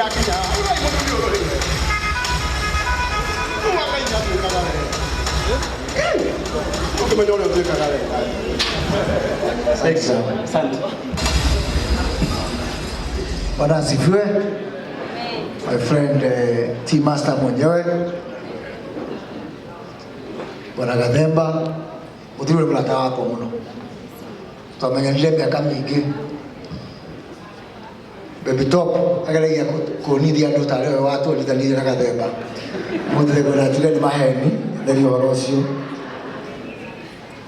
kinya ai mundu ni ro ri tu wa kai na tu kagare okay manyo le tu kagare asante Bwana asifiwe. My friend T Master mwenyewe Bwana Gathemba muthuri mulata wako muno twamenyanire miaka mingi Baby Top ageragia kunithia andu tare we watuonithanirie na Gathemba muthire gwira tuge ni maheni theri horo ucio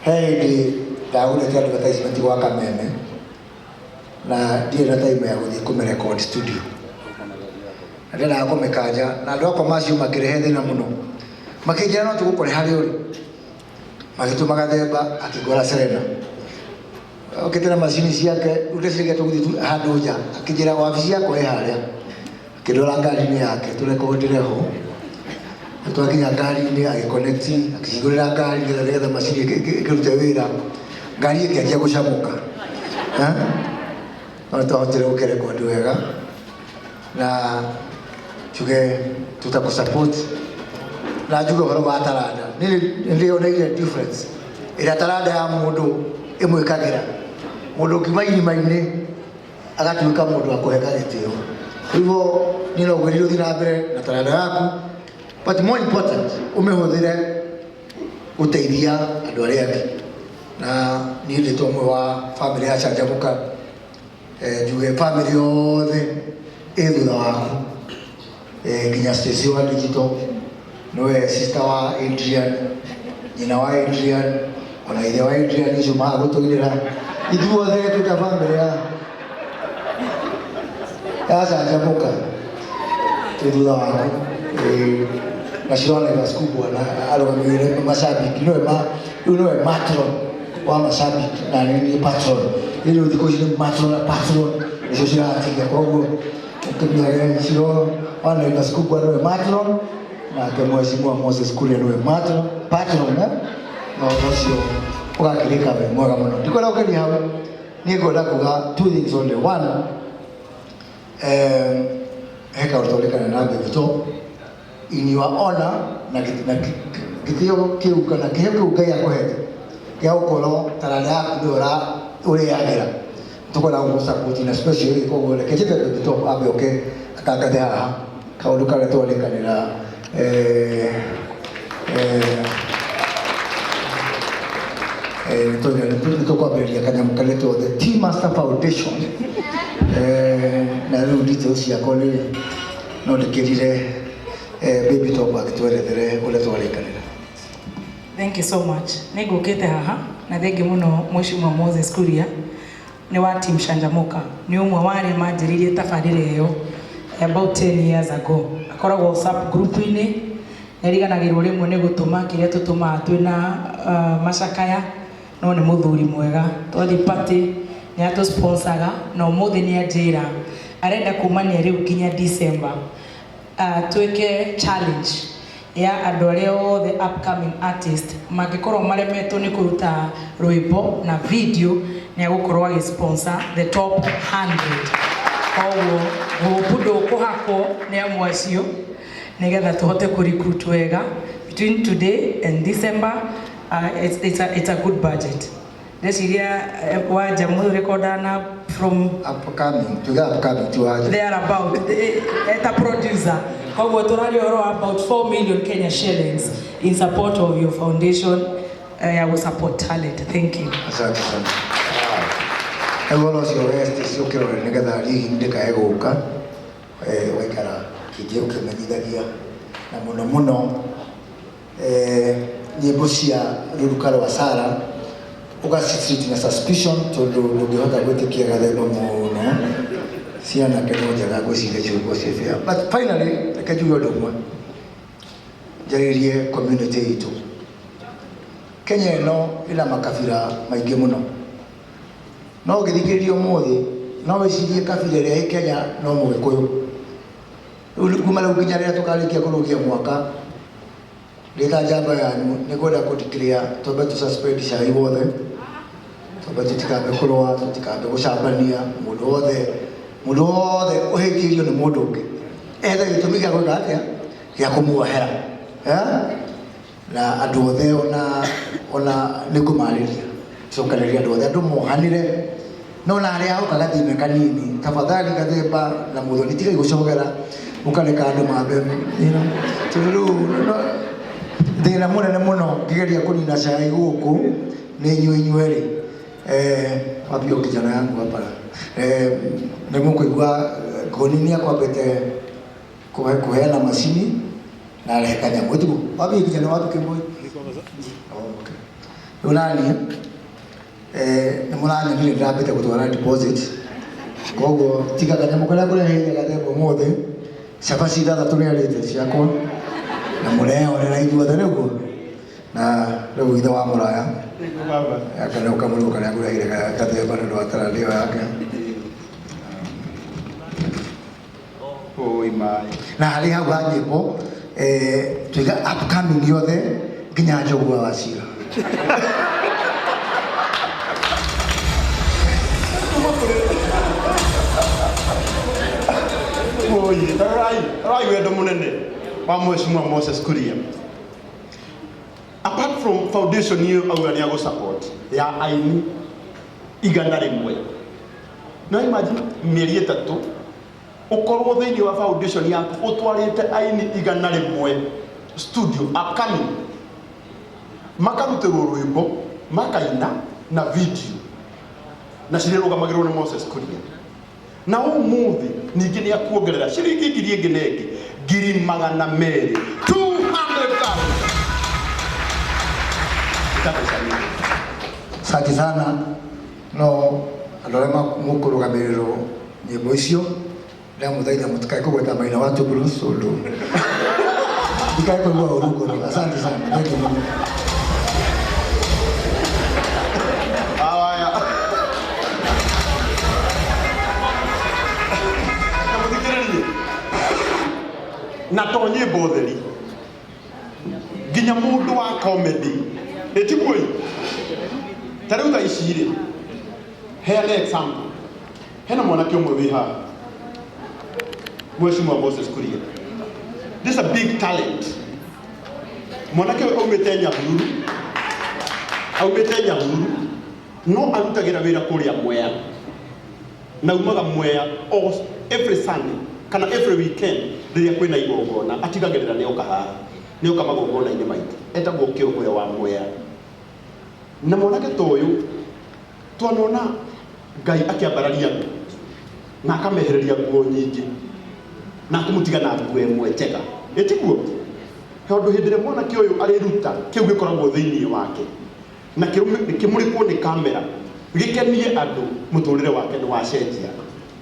hendi ndagurite advertisement gwa Kameme na ndiye na time ya guthii kumerecord studio ndenda kumekanja na andu akwa macio makirehe thina muno makijira no tugukore hari uri magituma Gathemba akigora Serena okitera macini ciake uteciria tuguthi handu nja akijira wabici yako haria akidora ngari-ini yake turekondire ho twakinya ngari-ini agiconnect akihingurira ngari nigetha macini ikirute wira ngari ikianjia gucamuka no twahotire gukerekondi wega na tuge tutakusupport na juga horo wa taranda nilioneire difference ira taranda ya mundu imwikagira mundu kimaini maini agatuika mundu akuheka gitio hivyo nino gwiriro thina mbere na taranda yaku but more important umehuthire uteithia andu aria angi na ni ndi tomwe wa family ya Chanjamuka juge family yothe thutha waku nginya Stacy wa Digital nowe sister wa Adrian nyina wa Adrian ona ithe wa Adrian icio magutugirira ithuothe tuta family ya Chanjamuka thutha waku naciona kubwa na arogamire mashabiki nowe matron wa mashabiki na ni patron ili udiko shini matron na patron icio ciratiga koguo ukimya cio ona ina kubwa nowe matron na kemweshimwa Moses Kuria nowe patron na ucio ugakirika we mwega muno ndikora ukiri hau ni ngoda kuga two things only one heka utolikana na Baby Top in your honor na gitio kiuka na kiheko Ngai akohete ya ukoro taranda yaku ndora uri yagira tukora gusupport na special iko lekete Baby Top abe okay akakathe haha kaundu kare twolikanira tukwambĩrĩria kanyamũ karetwo the T Master Foundation na rĩu details ciakwa nĩ no ndĩkĩrire Baby Top agĩtwerethere ũrĩa twarikanĩra. Thank you so much. Nĩngũkĩte haha na thengi mũno Mheshimiwa Moses Kuria nĩ wa team Chanjamuka nĩ ũmwe wa arĩa manjĩrĩirie tabarĩra ĩyo about 10 years ago. Akoragwo WhatsApp group-inĩ nĩriganagĩrwo rĩmwe nĩ gũtũma kĩrĩa tũtũmaga twĩna macakaya no nĩ mũthuri mwega twathi party nĩ atũsponsaga na ũmũthĩ nĩ anjĩra arenda kumania rĩu nginya December twĩke challenge ya andũ arĩa othe upcoming artist mangĩkorwo maremetwo nĩ kũruta rwĩmbo na video nĩ agũkorwo agĩsponsor the top 100 koguo gũbũndũ kũhakwo nĩ amwe acio nĩgetha tũhote kũrecruit wega between today and December. It's a good budget. Ndeciria wanja mũrekondana from upcoming to they are about a producer koguo tũraria ũhoro about 4 million Kenya shillings in support of your foundation ya support talent. Thank you. Asante sana. Ewo cio west cio kirore nĩgetha hihi ndikae gũka waikara kĩngĩ ũkĩmenyithagia na mũno mũno nyĩmbo cia rũruka rwa Sara ũgacitreat na suspicion tondũ ndũngĩhota gwĩtĩkia Gathemba mũno ciana keno njega gwĩciria ciugo ciebia but finally reke njuge ũndũ ũmwe njarĩrie community itũ Kenya ĩno ĩna makabira maingĩ mũno no ũgĩthikĩrĩria ũmũthĩ no wĩcirie kabira ĩrĩa ĩ Kenya no Mũgĩkũyũ rĩu kuma rĩu nginya rĩrĩa tũkarĩkia kũrũgia mwaka Leta jamba yanyu nĩngwenda kũdeclare twambe tũsuspend cai wothe twambe tũtikambe kũrũa tũtikambe gũcambania mũndũ wothe ũhĩtĩirio nĩ mũndũ ũngĩ ethe gĩtũmi gĩa gwĩka atĩa gĩa kũmuohera na andũ othe ona nĩngũmarĩria cokanĩrĩria andũ othe andũ mohanĩre no na arĩa oka gathime kanini tafadhali Gathemba na Muthoni tigai gũcogera ũkareka andũ mambe tondũ thĩna mũnene mũno ngĩgeria kũnina cai gũkũ nĩ inyuĩ wambia kijana yangu hapa nĩmũkũigua ngũninia kwambĩte kũheana macini na arehe kanyamũ tugu wambia kijana wapi kĩmwe rĩu naniĩ nĩmũranyonire ndĩrambĩte gũtwara deposit koguo tiga kanyamũ karĩa ngũreheire Gathemba ũmũthĩ cabaci 6 nĩarĩte ciakwa na mũreonera ithuothe nĩguo na rĩu ithe wa mũraya akana ũkamũrĩko karĩa ngũreheire Gathemba nĩ ũndũ wa taranda ĩyo yake na harĩ hau ha nyĩmbo twiga upcoming yothe nginya Njogua wa Cira Rai wendo munene wa Mheshimiwa Moses Kuria. Apart from foundation hiyo au ni yago support ya aini igana rimwe. Na imagine mieri 3 ukorwo thiini wa foundation yaku utwarite aini igana rimwe studio upcoming makarutirwo rwimbo makaina na video na cirirũgamagĩrwo nĩ Moses Kuria na umuthi ningĩ nĩ akuongerera ciringi ngiri ĩngĩ na ĩngĩ ngiri 200,000 Asante sana no andũ arĩa mũkũrũgamĩrĩrwo nyĩmbo icio rĩa mũthaitha mũtikae kũgweta Maina wa Bruce ũndũ ndikae kũigua ũru ngoro. Asante sana, thank you. Na to nyĩmbo theri nginya mũndũ wa comedy ĩtikuoi ta rĩu tha ici rĩ heane example hena mwanake ũmwe wĩ haha Mheshimiwa Moses Kuria. This is a big talent. Mwanake aumĩte Nyahururu no arutagĩra wĩra kũrĩa Mwea na umaga Mwea every Sunday kana every weekend rĩrĩa kwĩna igongona atigagĩrĩra nĩoka haha nĩoka magongona-inĩ maitũ etagwo Kĩũngũya wa Mwea na mwanake ta ũyũ twanona Ngai akĩambararia na akamehereria nguo nyingĩ na akĩmũtiga na nguo ĩmwe njega ĩtiguo tondũ hĩndĩ ĩrĩa mwanake ũyũ arĩruta kĩu gĩkoragwo thĩinĩ wake na kĩmũrĩkwo nĩ kamera gĩkenie andũ mũtũrĩre wake nĩ wacenjia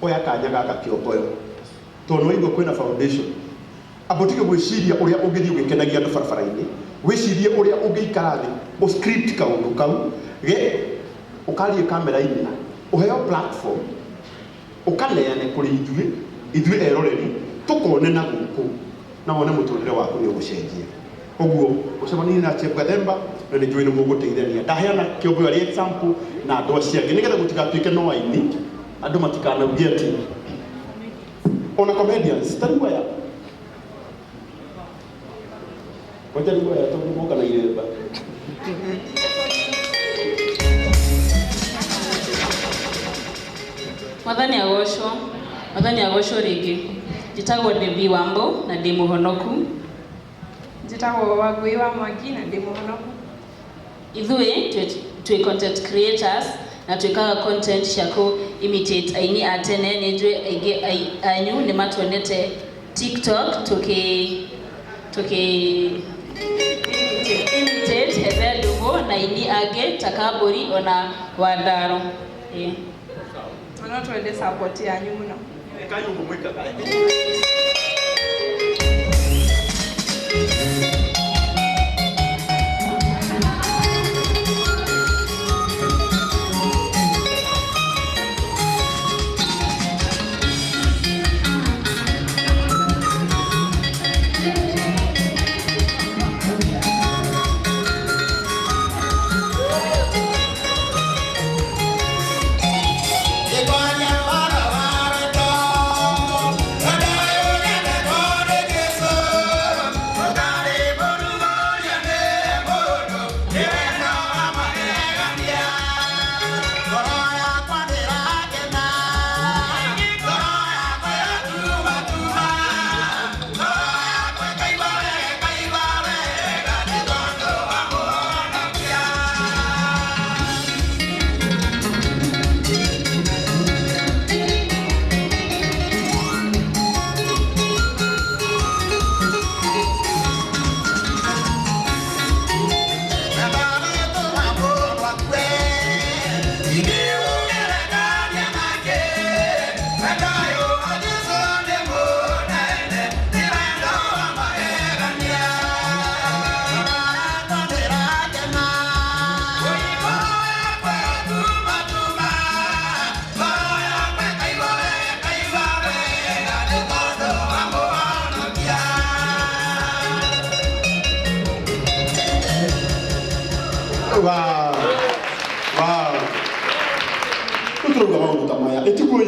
oya kanya gaka kĩokoyo tondũ waigua kwĩna foundation abotige gwĩciria ũrĩa ũngĩthiĩ ũgĩkenagia andũ barabara-inĩ wĩcirie ũrĩa ũngĩikara thĩ o script kaũndũ kau ũkarie kamera-inĩ ũheo platform ũkaneane kũrĩ ithuĩ eroreri tũkone na gũkũ na wone mũtũrĩre waku nĩ ũgũcenjia ũguo ũcemania na Chief Gathemba na nĩ njũĩ nĩ mũgũteithania ndaheana Kĩũngũya arĩ example na andũ acio angĩ nĩgetha gũtigatuĩke no aini andũ matikanaugie atĩ ona comedians tarigwa ya wajarigwa ya tondũ moka na iremba Mwathani agocwo rĩngĩ njĩtagwo Debbie Wambo na ndĩ mũhonoku. Njĩtagwo Wangui wa Mwangi na ndĩ mũhonoku. Ithuĩ twĩ content creators na twĩkaga content cia kũ imitate aini a tene. Nĩ njũĩ aingĩ anyu nĩ matuonete TikTok imitate Hebe Ndung'u na aini angĩ ta Kambũri ona Wandaro. No twende support yanyu mũno. Kayungu mwika Igual ya para Wow. Tuturauga maundu ta maya etikui.